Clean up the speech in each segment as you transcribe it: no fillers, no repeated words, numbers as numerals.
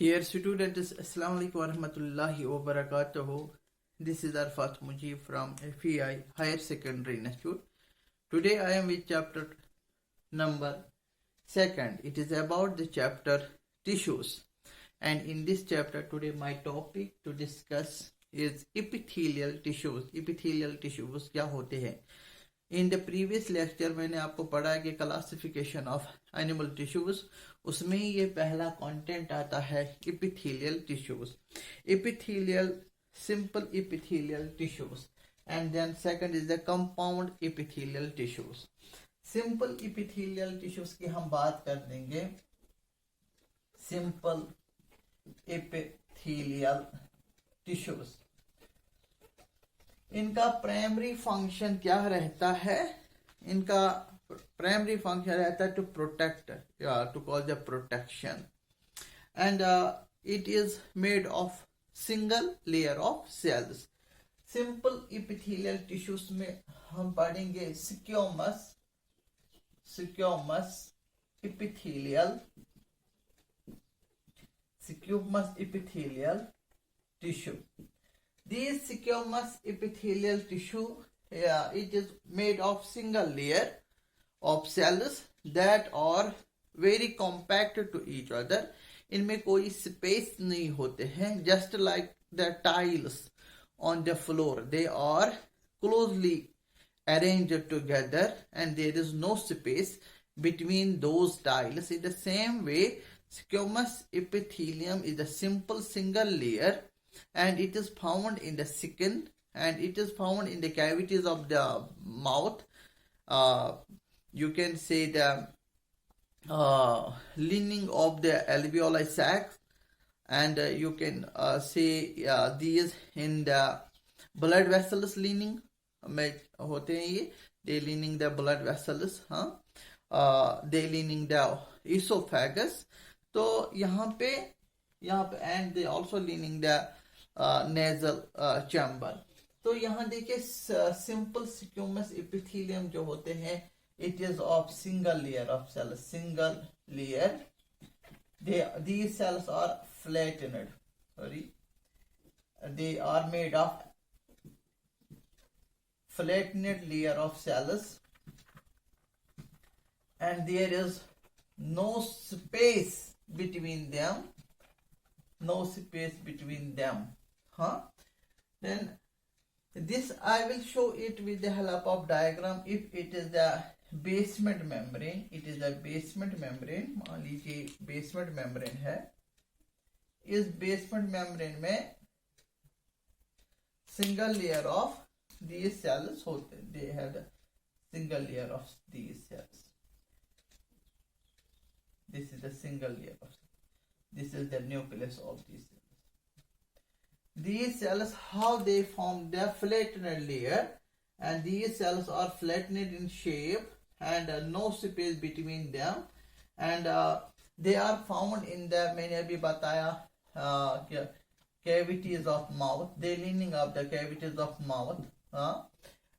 Dear students, Assalamu alaikum wa rahmatullahi wa barakatuhu. This is Arfat Mujib from FEI Higher Secondary Institute. Today I am with chapter number 2nd. It is about the chapter tissues. And in this chapter today my topic to discuss is epithelial tissues. Epithelial tissues क्या होते हैं? In the previous lecture मैंने आपको पढ़ा कि classification of animal tissues, उसमें ये पहला कंटेंट आता है epithelial tissues, epithelial simple epithelial tissues, and then second is the compound epithelial tissues. Simple epithelial tissues की हम बात कर देंगे। सिंपल इपिथेलियल टिश्यूज, इनका प्राइमरी फंक्शन क्या रहता है? इनका प्राइमरी फंक्शन रहता है to protect, to cause the protection, and it is made of single layer of cells. Simple epithelial tissues में हम पढ़ेंगे squamous, squamous epithelial, squamous epithelial tissue. These squamous epithelial tissue, it is made of single layer of cells that are very compact to each other. इनमें कोई space नहीं होते हैं. Just like the tiles on the floor, they are closely arranged together and there is no space between those tiles. In the same way, squamous epithelium is a simple single layer and it is found in the skin and it is found in the cavities of the mouth. You can say the lining of the alveoli sacs, and you can say these in the blood vessels lining में होते हैं ये, they lining the blood vessels, they lining the esophagus. तो यहाँ पे and they also lining the nasal chamber. तो यहाँ देखिए सिंपल स्क्वैमस एपिथेलियम जो होते हैं, it is of single layer of cells, single layer. These cells are flattened, they are made of flattened layer of cells and there is no space between them, no space between them. Then this I will show it with the help of diagram. If it is the basement membrane, it is a basement membrane. मान लीजिए basement membrane है, इस basement membrane में single layer of these cells होते हैं. They have the single layer of these cells. This is the single layer of, this is the nucleus of these cells. These cells, how they form the flattened layer, and these cells are flattened in shape and no space between them, and they are found in the, मैंने अभी बताया cavities of mouth, they lining up the cavities of mouth,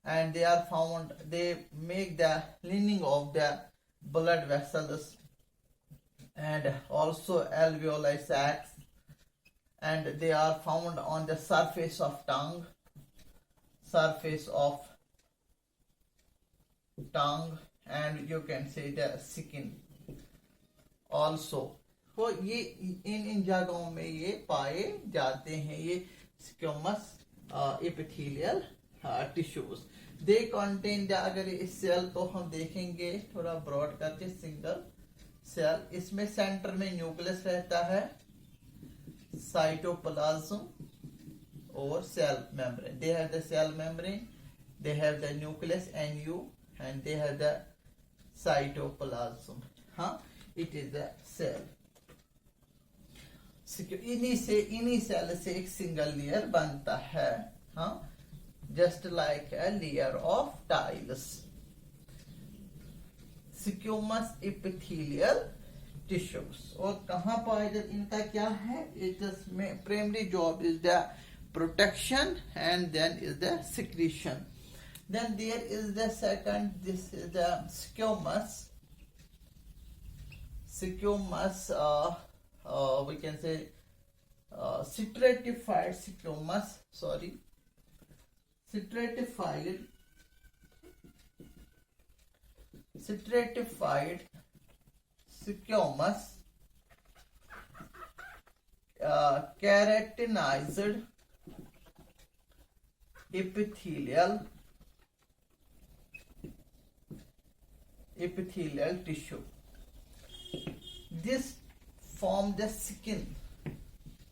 and they are found, they make the lining of the blood vessels and also alveoli sacs, and they are found on the surface of tongue, and you can say the skin also. तो ये इन जगहों में ये पाए जाते हैं, ये squamous epithelial tissues. They contain, अगर इस सेल को हम देखेंगे थोड़ा ब्रॉड करके, सिंगल सेल, इसमें सेंटर में न्यूक्लियस रहता है, साइटोप्लाज्म और cell membrane. They have the cell membrane, they have the nucleus NU, and they have the cytoplasm. It is the cell. इन्हीं सेल से एक सिंगल लेयर बनता है, just like a layer of tiles. Squamous epithelial tissues. और कहाँ पाए जाते, इनका क्या है? It is primary job is the protection and then is the secretion. Then there is the second, this is the squamous we can say stratified squamous, stratified squamous keratinized epithelial tissue. This form the skin.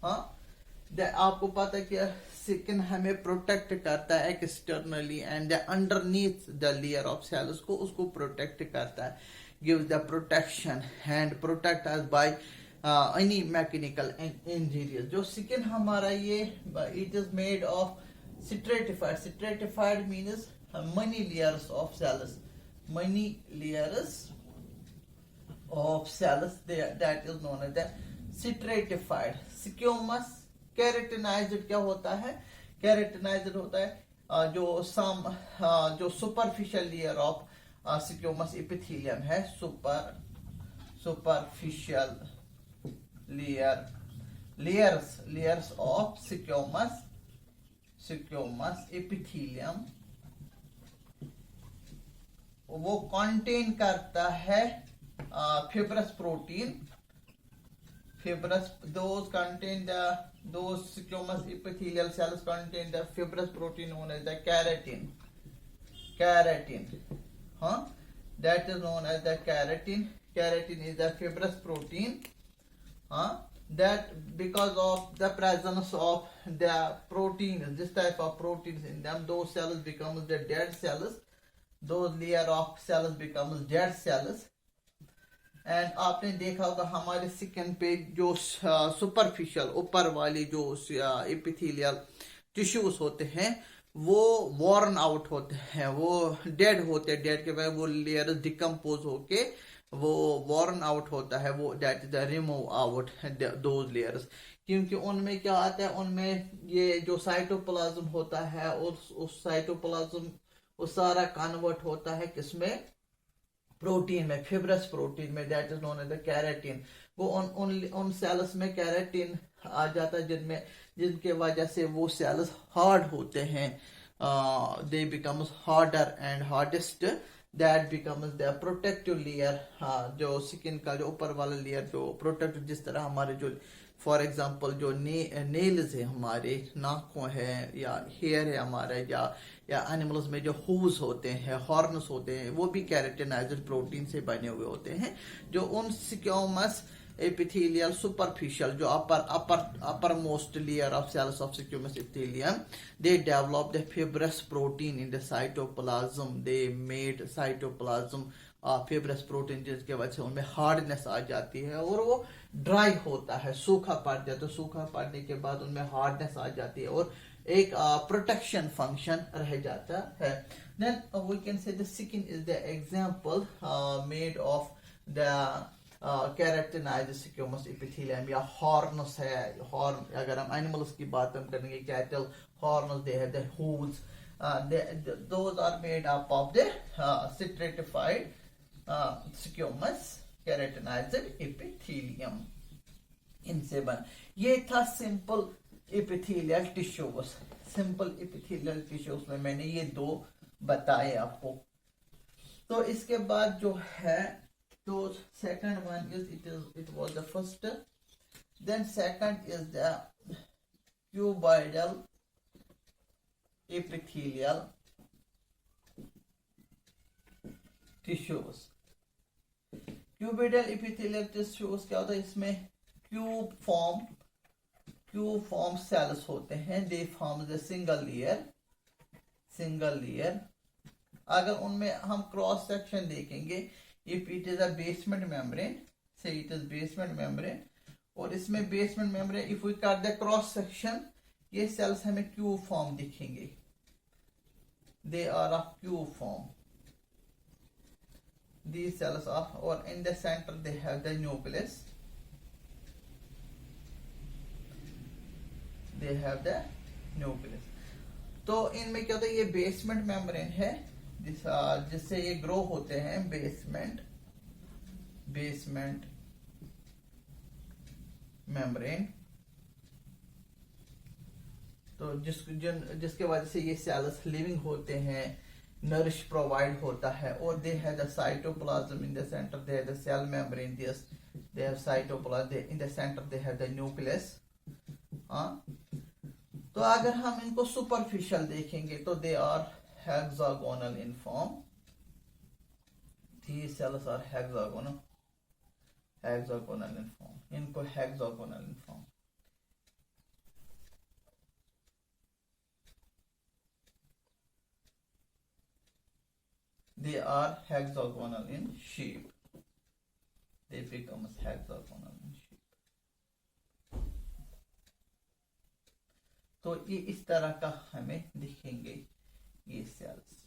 आपको पता है कि skin हमें protect करता है externally and underneath the layer of cells को उसको protect करता है, give the protection and protect us by any mechanical engineer. जो स्किन हमारा ये it is made of stratified means many layers of cells, that is known as the stratified. Squamous keratinized क्या होता है? Keratinized होता है जो superficial layer of squamous epithelium है, superficial layers of squamous epithelium वो कंटेन करता है fibrous protein. Those squamous epithelial cells contain the fibrous protein known as the keratin. That is known as the keratin. Keratin is the fibrous protein. That because of the presence of the protein, this type of proteins in them, those cells becomes the dead cells. Those layer of cells becomes dead cells. And आपने देखा होगा हमारे skin पे जो superficial ऊपर वाले जो epithelial tissues होते हैं वो वॉर्न आउट होते हैं, वो डेड होते हैं. डेड के बाद वो लेयर डिकम्पोज होके वो वॉर्न आउट होता है, वो that is the remove out those layers. क्योंकि उनमें क्या आता है, उनमें ये जो साइटोप्लाज्म होता है उस साइटोप्लाज्म वो सारा कन्वर्ट होता है किसमें, प्रोटीन में, फिब्रस प्रोटीन में, that is known as the keratin. वो उन सेल्स में कैरेटिन आ जाता है जिनके वजह से वो सेल्स हार्ड होते हैं. दे becomes harder and hardest. That becomes the protective layer. जो स्किन का जो ऊपर वाला लेयर जो प्रोटेक्टिव, जिस तरह हमारे जो फॉर एग्जांपल जो नेल्स है, हमारे नाखून है या हेयर है हमारा, या एनिमल्स में जो हूव्स होते हैं, हॉर्न्स होते हैं, वो भी कैरेटिनाइज्ड प्रोटीन से बने हुए होते हैं. जो उन स्क्यूमस एपिथेलियल सुपरफिशियल जो uppermost layer of cells of squamous epithelium, they develop the fibrous protein in the cytoplasm. They made cytoplasm fibrous protein, जिसके वजह से उनमें हार्डनेस आ जाती है और वो ड्राई होता है, सूखा पड़ जाता है. तो सूखा पड़ने के बाद उनमें हार्डनेस आ जाती है और एक प्रोटेक्शन फंक्शन रह जाता है. Then we can say the skin is the example made of the keratinized squamous epithelium. या हॉर्न्स है, हॉर्न अगर हम एनिमल्स की बात हम करेंगे, cattle horns, they have the hooves, those are made up of the stratified squamous keratinized epithelium. इनसे बन ये था simple epithelial tissues. Simple epithelial tissues में मैंने ये दो बताए आपको. तो इसके बाद जो है, तो second one is it was the first. Then second is the cuboidal epithelial tissues. Cuboidal epithelial tissues क्या होता है, इसमें क्यूब फॉर्म सेल्स होते हैं. They form the single layer. अगर उनमें हम क्रॉस सेक्शन देखेंगे, if it is a basement membrane, say it is basement membrane, और इसमें basement membrane if we cut the cross section, ये सेल्स हमें क्यूब फॉर्म दिखेंगे. They are of cube form. These cells are, or in the center they have the nucleus. They have the nucleus. तो इनमें क्या होता है, ये basement membrane है जिससे ये ग्रो होते हैं. बेसमेंट मेम्ब्रेन, तो जिसके वजह से ये सेल्स लिविंग होते हैं, नरिश प्रोवाइड होता है, और they have the cytoplasm in the centre, they have the cell membrane, they have cytoplasm in the centre, they have the nucleus. तो अगर हम इनको सुपरफिशियल देखेंगे तो they are hexagonal in form, these cells are hexagonal in form, इनको hexagonal in form। they are hexagonal in shape, they become hexagonal in shape। तो ये इस तरह का हमें दिखेंगे ये सेल्स।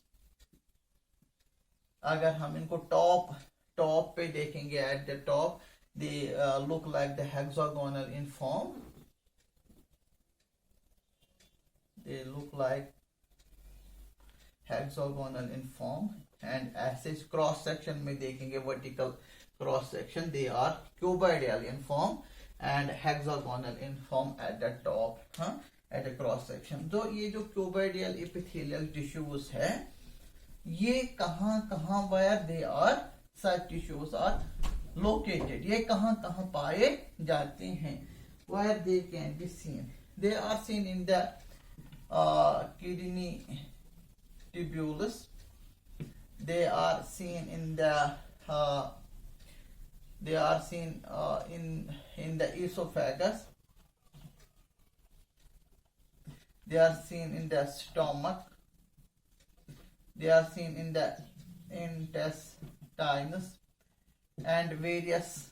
अगर हम इनको टॉप पे देखेंगे, at the top they look like the hexagonal in form, they look like hexagonal in form, and ऐसे क्रॉस सेक्शन में देखेंगे, vertical cross section, they are cuboidal in form and hexagonal in form at the top, at the cross section. तो ये जो cuboidal epithelial tissues है, ये कहां where they are, such tissues are located, ये कहां पाए जाते हैं, where they can be seen, they are seen in the kidney tubulus, they are seen in the in the esophagus, they are seen in the stomach, they are seen in the intestines, and various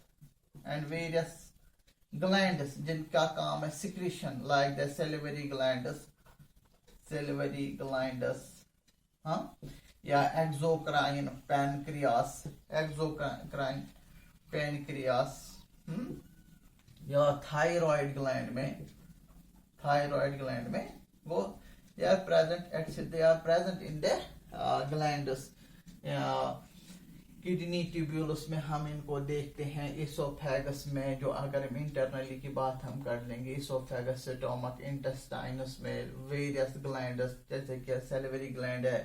glands जिनका काम है secretion, like the salivary glands, या exocrine pancreas, या thyroid gland में वो they are present in the glands। Kidney tubules में हम इनको देखते हैं, इसोफेगस में, जो अगर हम इंटरनली की बात हम कर लेंगे, इसोफेगस, स्टोमक, इंटेस्टाइनस में वेरियस ग्लैंड्स, जैसे कि सैलिवरी ग्लैंड है,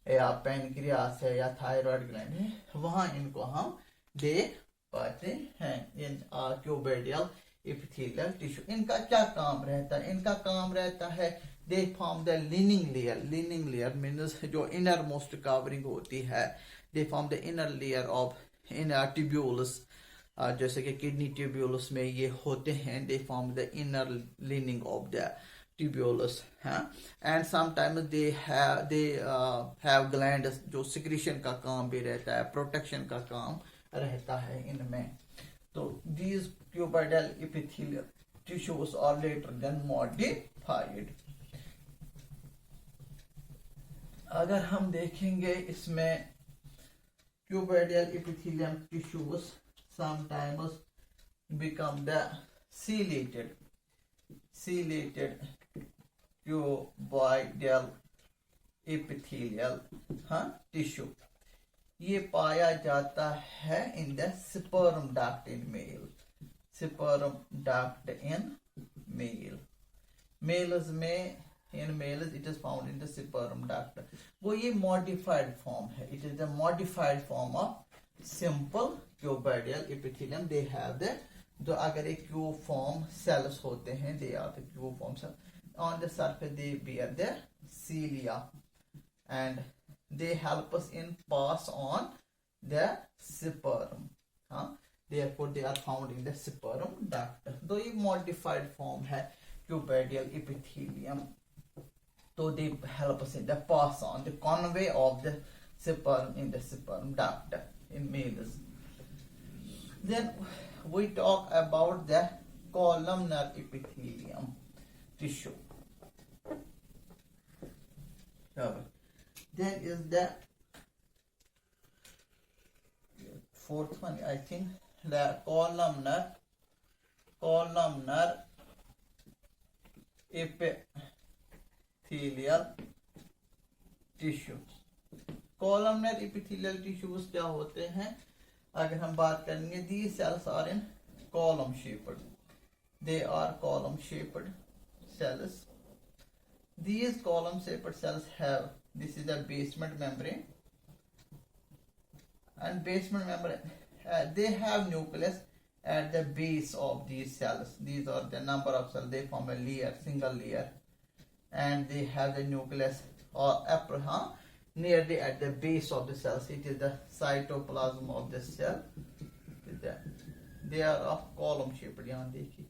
या पैनक्रियास है, या थायराइड ग्लैंड है, वहां इनको हम देख पाते हैं इन क्यूबॉइडल एपिथेलियल टिश्यू। इनका क्या काम रहता है? इनका काम रहता है दे form the leaning layer means जो इनर मोस्ट कवरिंग होती है, दे form the inner layer of inner tubules, जैसे कि किडनी ट्यूब्यूल्स में ये होते हैं, they form the inner leaning of the tubules, and sometimes they have glands जो सिक्रीशन का काम भी रहता है, प्रोटेक्शन का काम रहता है इनमें। तो these cuboidal epithelial tissues are later than modified। अगर हम देखेंगे इसमें cuboidal epithelium tissues sometimes become the ciliated cuboidal epithelial tissue। ये पाया जाता है in the sperm duct in male, males में, in males it is found in the sperm duct. वो ये मॉडिफाइड फॉर्म है, it is the modified form of simple cuboidal epithelium. They have the, जो अगर एक क्यूब फॉर्म सेल्स होते हैं, they are the cube form cells, on the surface they bear the cilia and they help us in pass on the sperm, therefore they are found in the sperm duct। तो ये modified form है cuboidal epithelium, so they help us in the pass on, the convey of the sperm in the sperm duct in males। Then we talk about the columnar epithelium tissue। Then is the fourth one, I think, the columnar epithelial tissue। columnar epithelial tissues क्या होते हैं? अगर हम बात करेंगे, these cells are in column shaped, they are column shaped cells. These column shaped cells have, this is the basement membrane, and basement membrane they have nucleus at the base of these cells. These are the number of cells, they form a layer, single layer, and they have the nucleus or nearly at the base of the cells. It is the cytoplasm of the cell. They are of column shaped. यहाँ देखिए,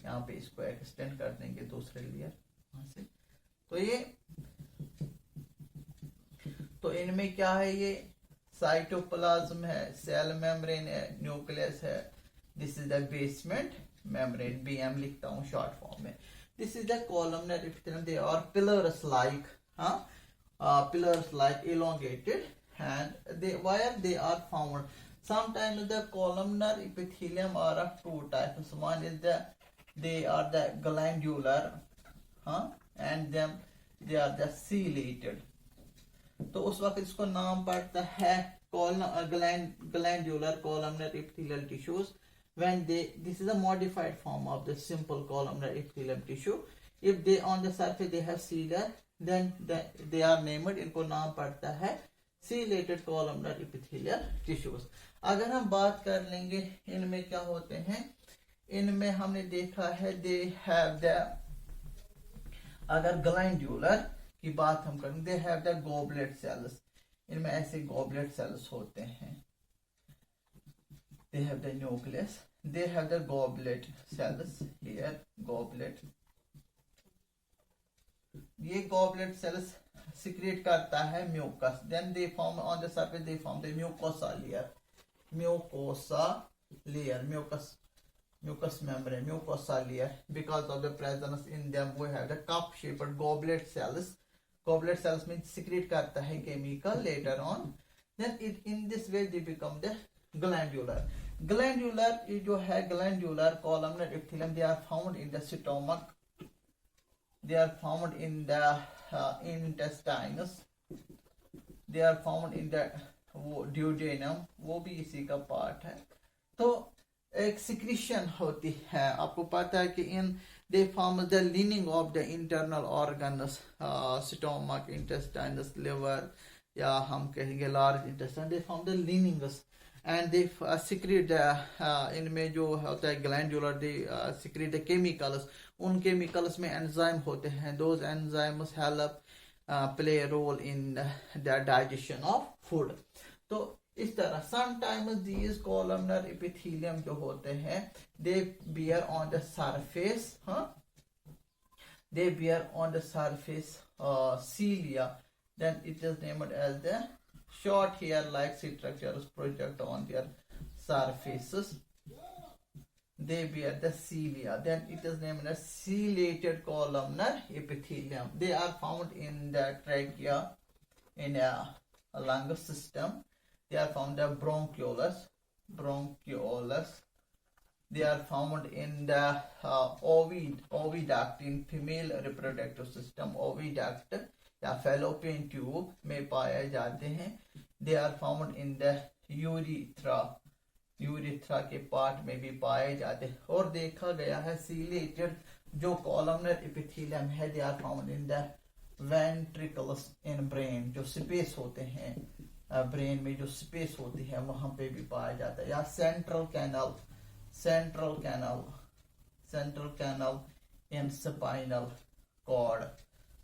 यहाँ पे इसको extend कर देंगे दूसरे layer यहाँ से, तो ये, तो इनमें क्या है, ये साइटोप्लाज्म है, सेल मेम्ब्रेन है, न्यूक्लियस है. This is the basement membrane, BM लिखता हूँ शॉर्ट फॉर्म में. This is the columnar epithelium. They are pillars like, pillars like elongated, and they, where they are found, sometimes the columnar epithelium are of two types. One is they are the glandular, and then they are the ciliated. तो उस वक्त इसको नाम पड़ता है glandular columnar epithelial tissues. When this is a modified form of the simple columnar epithelial tissue. If they on the surface they have cilia, then they are named, इनको नाम पड़ता है ciliated columnar epithelial tissues. अगर हम बात कर लेंगे इनमें क्या होते हैं, इनमें हमने देखा है they have the, अगर glandular की बात हम करें, they have the goblet cells. इनमें ऐसे goblet cells होते हैं. They have the nucleus. They have the goblet cells here. Goblet. ये goblet cells secrete करता है mucus. Then they form on the surface. They form the mucosa layer. Mucosa layer. Mucous membrane. Mucosa layer. Because of the presence in them, we have the cup-shaped goblet cells. Goblet cells means secrete करता है chemical later on. Then in this way they become the glandular. Glandular जो है glandular columnar epithelium, they are found in the stomach. They are found in the intestines. They are found in the duodenum. वो भी इसी का part है. तो एक secretion होती है. आपको पता है कि in they form the lining of the internal organs, stomach, intestines, liver, या हम कहेंगे large intestine. They form the linings. And they secrete इनमें जो होता है glandular, they secrete the chemicals. उन chemicals में enzyme होते हैं. Those enzymes help play a role in the digestion of food. तो इस तरह sometimes these columnar epithelium जो होते हैं, they bear on the surface, they bear on the surface cilia. Then it is named as the short hair-like structures project on their surfaces. They bear the cilia. Then it is named as ciliated columnar epithelium. They are found in the trachea, in a lung system. They are found in the bronchioles. They are found in the oviduct, in female reproductive system. Oviduct या fallopian tube में पाए जाते हैं. They are found in the urethra के part में भी पाए जाते हैं. और देखा गया है ciliated जो columnar epithelium है, they are found in the ventricles in brain. जो स्पेस होते हैं ब्रेन में, जो स्पेस होती है वहां पे भी पाया जाता है. या central canal in spinal cord.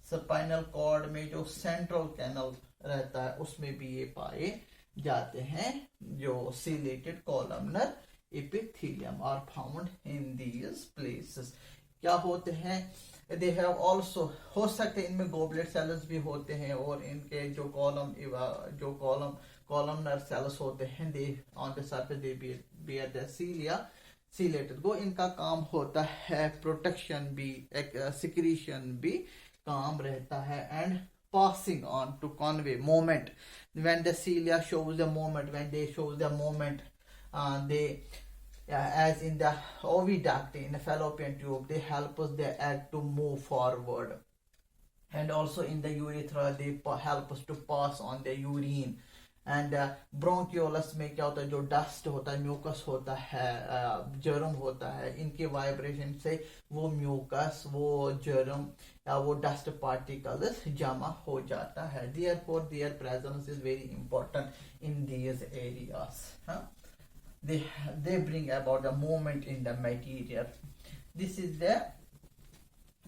Spinal cord में जो सेंट्रल कैनल रहता है उसमें भी ये पाए जाते हैं. जो ciliated columnar epithelium are found in these places. क्या होते हैं, they have also, हो सकते हैं इनमें goblet cells भी होते हैं, और इनके जो columnar cells होते हैं, they on the surface they bear the cilia. Ciliated को इनका काम होता है प्रोटेक्शन भी, secretion भी काम रहता है, and passing on to convey moment. When the cilia shows the moment, when they show the moment, they as in the oviduct in the fallopian tube, they help us the egg to move forward, and also in the urethra they help us to pass on the urine, and bronchioles में क्या होता है, जो dust होता है, mucus होता है, germ होता है, इनके वाइब्रेशन से वो म्यूकस, वो जर्म या वो डस्ट पार्टिकल्स जमा हो जाता है. Therefore their presence is very important in these areas. They bring about the movement in the material. This is the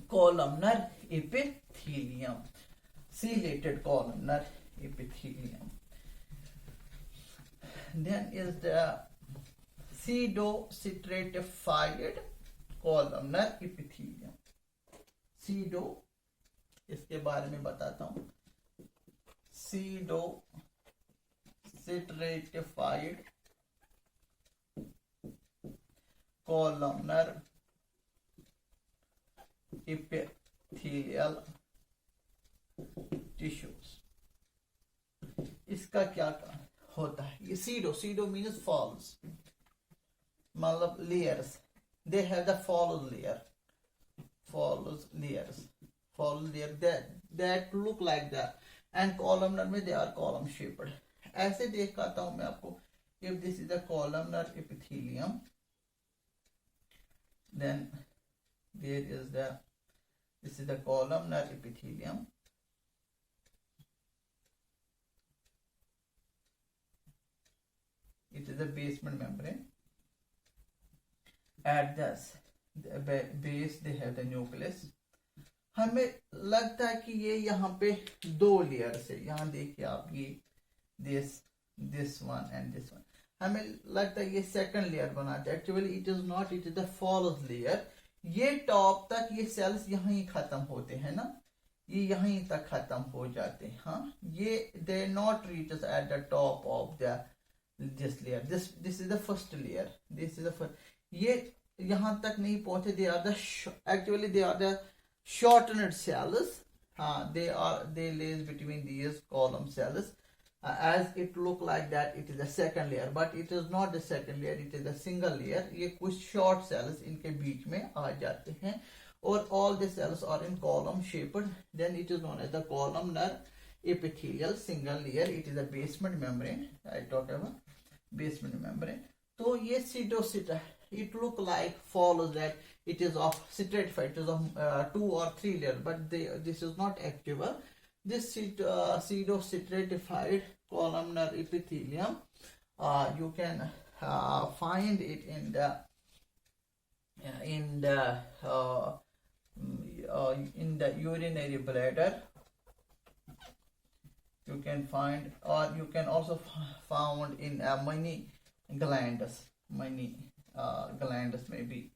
columnar epithelium, ciliated columnar epithelium. Then is the pseudostratified columnar epithelium. Pseudo, इसके बारे में बताता हूँ. Pseudostratified columnar epithelial tissues. इसका क्या होता है? ये सीडो मीन्स फॉल्स, मतलब layers. They have the false layer that look like that, and columnar में they are column shaped. ऐसे दिखाता हूं मैं आपको. If this is the columnar epithelium, then there is this is the columnar epithelium. It is the basement membrane. At the base they have the nucleus. हमें लगता है कि ये यहाँ पे दो लेयर्स है. यहाँ देखिए आप, ये this one and this one. हमें लगता है ये सेकंड लेयर बनाता है. Actually it is not, it is the false layer. ये टॉप तक ये सेल्स यहाँ ही खत्म होते हैं ना, ये यहीं तक खत्म हो जाते हैं. हाँ, ये they not reaches eight the top of the this layer. This is the first layer. This is the first. ये यहाँ तक नहीं पहुंचे. They are the actually they are the shortened cells. They lays between these column cells. As it look like that, it is the second layer, but it is not the second layer. It is the single layer. ये कुछ short cells इनके बीच में आ जाते हैं, और all the cells are in column shaped. Then it is known as the columnar epithelial single layer. It is a basement membrane. I talked about basement membrane. तो ये pseudocyte, it look like follows that it is of stratified, it is of 2 or 3 layer, but this is not actual. This pseudostratified columnar epithelium, you can find it in the urinary bladder. You can find, or you can also found in many glands. में भी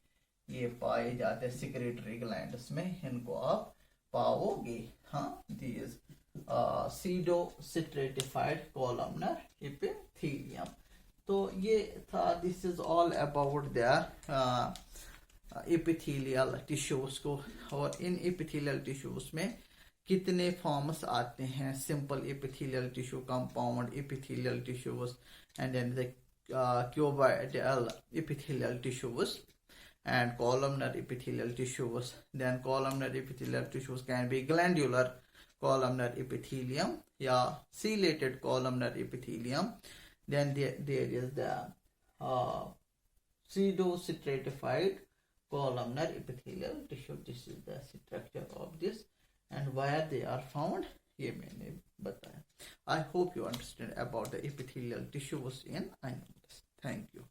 ये पाए जाते हैं. secretory glands में इनको आप पाओगे. हाँ, these pseudostratified columnar epithelium. तो ये था, this is all about the epithelial tissues को. और इन epithelial tissues में कितने फॉर्म्स आते हैं? Simple epithelial tissue, compound epithelial tissues, and then the cuboidal epithelial tissues and columnar epithelial tissues. Then columnar epithelial tissues can be glandular columnar epithelium, yeah, ciliated columnar epithelium. Then there is the pseudostratified columnar epithelial tissue. This is the structure of this, and where they are found, ये मैंने बताया. I hope you understand about the epithelial tissues in animals. Thank you.